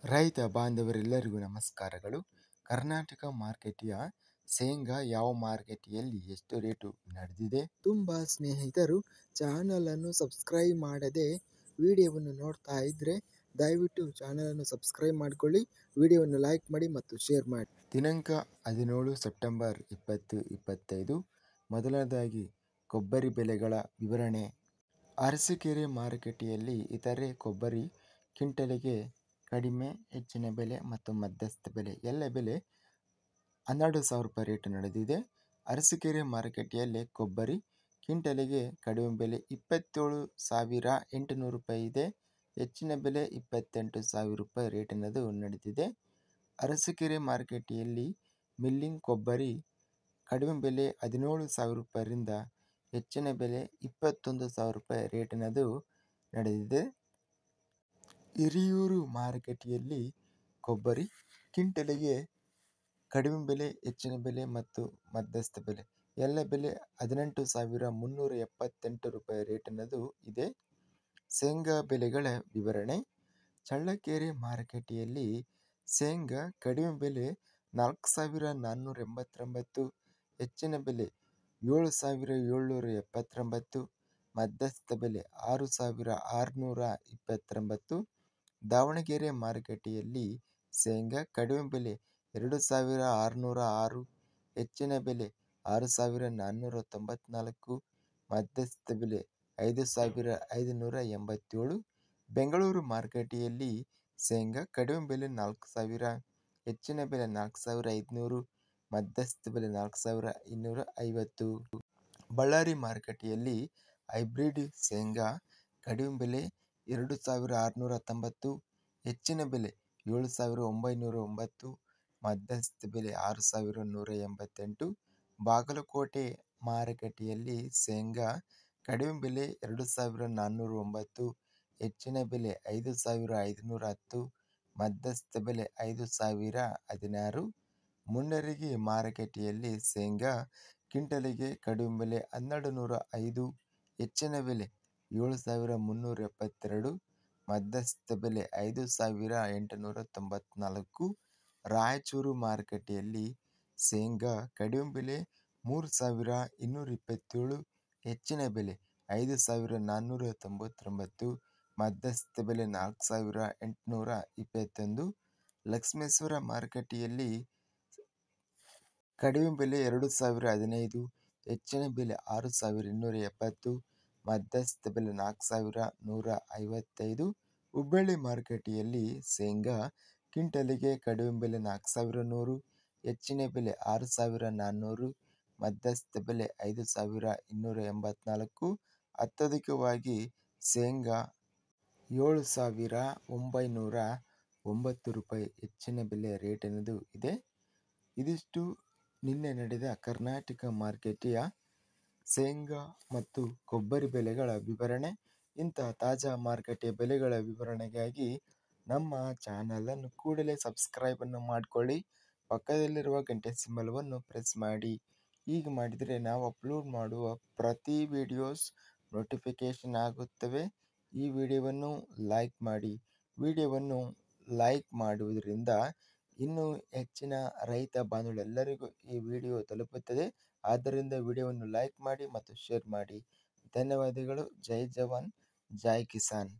ರೈತ ಬಾಂಧವರೆಲ್ಲರಿಗೂ ನಮಸ್ಕಾರಗಳು. ಕರ್ನಾಟಕ ಮಾರ್ಕೆಟಿಯ ಶೇಂಗಾ ಯಾವ ಮಾರುಕಟ್ಟೆಯಲ್ಲಿ ಎಷ್ಟು ರೇಟು ನಡೆದಿದೆ? ತುಂಬ ಸ್ನೇಹಿತರು ಚಾನಲನ್ನು ಸಬ್ಸ್ಕ್ರೈಬ್ ಮಾಡದೆ ವಿಡಿಯೋವನ್ನು ನೋಡ್ತಾ ಇದ್ದರೆ ದಯವಿಟ್ಟು ಚಾನಲನ್ನು ಸಬ್ಸ್ಕ್ರೈಬ್ ಮಾಡಿಕೊಳ್ಳಿ, ವಿಡಿಯೋವನ್ನು ಲೈಕ್ ಮಾಡಿ ಮತ್ತು ಶೇರ್ ಮಾಡಿ. ದಿನಾಂಕ 17 ಸೆಪ್ಟೆಂಬರ್ 2025. ಮೊದಲನೇದಾಗಿ ಕೊಬ್ಬರಿ ಬೆಲೆಗಳ ವಿವರಣೆ. ಅರಸೀಕೆರೆ ಮಾರುಕಟ್ಟೆಯಲ್ಲಿ ಇತರೆ ಕೊಬ್ಬರಿ ಕ್ವಿಂಟಲಿಗೆ ಕಡಿಮೆ, ಹೆಚ್ಚಿನ ಬೆಲೆ ಮತ್ತು ಮಧ್ಯಸ್ಥ ಬೆಲೆ ಎಲ್ಲ ಬೆಲೆ 12,000 ರೂಪಾಯಿ ರೇಟು ನಡೆದಿದೆ. ಅರಸೀಕೆರೆ ಮಾರುಕಟ್ಟೆಯಲ್ಲಿ ಕೊಬ್ಬರಿ ಕ್ವಿಂಟಲಿಗೆ ಕಡಿಮೆ ಬೆಲೆ 27,800 ರೂಪಾಯಿ ಇದೆ, ಹೆಚ್ಚಿನ ಬೆಲೆ 28,000 ರೂಪಾಯಿ ರೇಟಿನದು ನಡೆದಿದೆ. ಅರಸೀಕೆರೆ ಮಾರುಕಟ್ಟೆಯಲ್ಲಿ ಮಿಲ್ಲಿಂಗ್ ಕೊಬ್ಬರಿ ಕಡಿಮೆ ಬೆಲೆ 17,000 ರೂಪಾಯಿರಿಂದ ಹೆಚ್ಚಿನ ಬೆಲೆ 21,000 ರೂಪಾಯಿ ರೇಟಿನದು ನಡೆದಿದೆ. ಹಿರಿಯೂರು ಮಾರುಕಟ್ಟೆಯಲ್ಲಿ ಕೊಬ್ಬರಿ ಕ್ವಿಂಟಲಿಗೆ ಕಡಿಮೆ ಬೆಲೆ, ಹೆಚ್ಚಿನ ಬೆಲೆ ಮತ್ತು ಮಧ್ಯಸ್ಥ ಬೆಲೆ ಎಲ್ಲ ಬೆಲೆ 18,378 ರೂಪಾಯಿ ರೇಟಿನದು ಇದೆ. ಶೇಂಗಾ ಬೆಲೆಗಳ ವಿವರಣೆ. ಚಳ್ಳಕೆರೆ ಮಾರುಕಟ್ಟೆಯಲ್ಲಿ ಶೇಂಗಾ ಕಡಿಮೆ ಬೆಲೆ 4,489, ಹೆಚ್ಚಿನ ಬೆಲೆ 7,779, ಮಧ್ಯಸ್ಥ ಬೆಲೆ 6,629. ದಾವಣಗೆರೆ ಮಾರುಕಟ್ಟೆಯಲ್ಲಿ ಶೇಂಗಾ ಕಡಿಮೆ ಬೆಲೆ 2,606, ಹೆಚ್ಚಿನ ಬೆಲೆ 6,494, ಮಧ್ಯಸ್ಥ ಬೆಲೆ 5,587. ಬೆಂಗಳೂರು ಮಾರುಕಟ್ಟೆಯಲ್ಲಿ ಶೇಂಗಾ ಕಡಿಮೆ ಬೆಲೆ 4,000, ಹೆಚ್ಚಿನ ಬೆಲೆ 4,500, ಮಧ್ಯಸ್ಥ ಬೆಲೆ 4,250. ಬಳ್ಳಾರಿ ಮಾರುಕಟ್ಟೆಯಲ್ಲಿ ಹೈಬ್ರಿಡ್ ಶೇಂಗಾ ಕಡಿಮೆ ಬೆಲೆ 2,690, ಹೆಚ್ಚಿನ ಬೆಲೆ 7,909, ಮಧ್ಯಸ್ಥ ಬೆಲೆ 6,188. ಬಾಗಲಕೋಟೆ ಮಾರುಕಟ್ಟೆಯಲ್ಲಿ ಶೇಂಗಾ ಕಡಿಮೆ ಬೆಲೆ 2,409, ಹೆಚ್ಚಿನ ಬೆಲೆ 5,510, ಮಧ್ಯಸ್ಥ ಬೆಲೆ 5,016. ಮುಂಡರಗಿ ಮಾರುಕಟ್ಟೆಯಲ್ಲಿ ಶೇಂಗಾ ಕ್ವಿಂಟಲಿಗೆ ಕಡಿಮೆ ಬೆಲೆ 1,205, ಹೆಚ್ಚಿನ ಬೆಲೆ 7,372, ಮಧ್ಯಸ್ಥ ಬೆಲೆ 5,894. ರಾಯಚೂರು ಮಾರುಕಟ್ಟೆಯಲ್ಲಿ ಶೇಂಗಾ ಕಡಿಮೆ ಬೆಲೆ 3,227, ಹೆಚ್ಚಿನ ಬೆಲೆ 5,499, ಮಧ್ಯಸ್ಥ ಬೆಲೆ 4,821. ಲಕ್ಷ್ಮೇಶ್ವರ ಮಾರುಕಟ್ಟೆಯಲ್ಲಿ ಕಡಿಮೆ ಬೆಲೆ 2,015, ಹೆಚ್ಚಿನ ಬೆಲೆ 6,270, ಮಧ್ಯಸ್ಥ ಬೆಲೆ 4,155. ಹುಬ್ಬಳ್ಳಿ ಮಾರುಕಟ್ಟೆಯಲ್ಲಿ ಶೇಂಗಾ ಕ್ವಿಂಟಲಿಗೆ ಕಡಿಮೆ ಬೆಲೆ 4,100, ಹೆಚ್ಚಿನ ಬೆಲೆ 6,400, ಮಧ್ಯಸ್ಥ ಬೆಲೆ 5,284. ಅತ್ಯಧಿಕವಾಗಿ ಶೇಂಗಾ 7,909 ರೂಪಾಯಿ ಹೆಚ್ಚಿನ ಬೆಲೆ ರೇಟಿನದು ಇದೆ. ಇದಿಷ್ಟು ನಿನ್ನೆ ನಡೆದ ಕರ್ನಾಟಕ ಮಾರ್ಕೆಟಿಯ ಶೇಂಗಾ ಮತ್ತು ಕೊಬ್ಬರಿ ಬೆಲೆಗಳ ವಿವರಣೆ. ಇಂತಹ ತಾಜಾ ಮಾರುಕಟ್ಟೆಯ ಬೆಲೆಗಳ ವಿವರಣೆಗಾಗಿ ನಮ್ಮ ಚಾನಲನ್ನು ಕೂಡಲೇ ಸಬ್ಸ್ಕ್ರೈಬನ್ನು ಮಾಡಿಕೊಳ್ಳಿ, ಪಕ್ಕದಲ್ಲಿರುವ ಗಂಟೆ ಸಿಂಬಲವನ್ನು ಪ್ರೆಸ್ ಮಾಡಿ. ಹೀಗೆ ಮಾಡಿದರೆ ನಾವು ಅಪ್ಲೋಡ್ ಮಾಡುವ ಪ್ರತಿ ವಿಡಿಯೋಸ್ ನೋಟಿಫಿಕೇಷನ್ ಆಗುತ್ತವೆ. ಈ ವಿಡಿಯೋವನ್ನು ಲೈಕ್ ಮಾಡಿ. ವಿಡಿಯೋವನ್ನು ಲೈಕ್ ಮಾಡುವುದರಿಂದ ಇನ್ನೂ ಹೆಚ್ಚಿನ ರೈತ ಬಾಂಧವರೆಲ್ಲರಿಗೂ ಈ ವಿಡಿಯೋ ತಲುಪುತ್ತದೆ. ಆದ್ದರಿಂದ ವಿಡಿಯೋವನ್ನು ಲೈಕ್ ಮಾಡಿ ಮತ್ತು ಶೇರ್ ಮಾಡಿ. ಧನ್ಯವಾದಗಳು. ಜೈ ಜವಾನ್, ಜೈ ಕಿಸಾನ್.